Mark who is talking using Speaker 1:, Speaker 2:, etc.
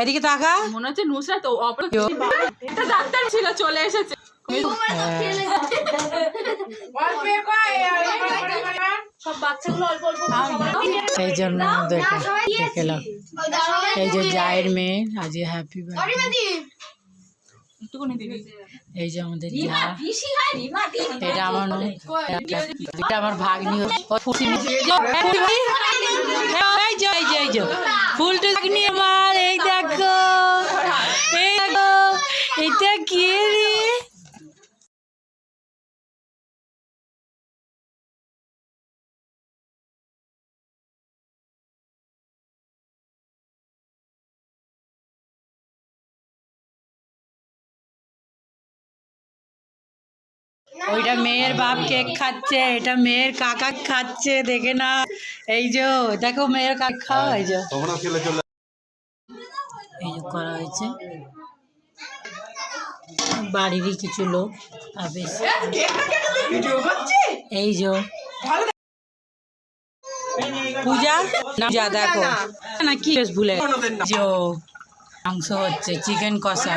Speaker 1: এদিকে তাকা,
Speaker 2: মনে হচ্ছে নুসরাত এটা ডাক্তার ছিল চলে এসেছে।
Speaker 1: সেই জন্য দেখলাম এই যে জায়ের মেয়ে আজকে হ্যাপি বার্থডে। এই যে আমাদের যা, এটা আমার ভাগ্নি ফুলটা ভাগ্নি আমার। এই দেখো এটা কে রে? ওইটা মেয়ের বাপ কেক খাচ্ছে, এটা মেয়ের কাকা খাচ্ছে, দেখে না। এই যে দেখো মেয়ের কাকা খাওয়া, এই যে করা হয়েছে বাড়িরই কিছু লোক। এই যে পূজা না, দেখো না কি ভুলে মাংস হচ্ছে, চিকেন কষা।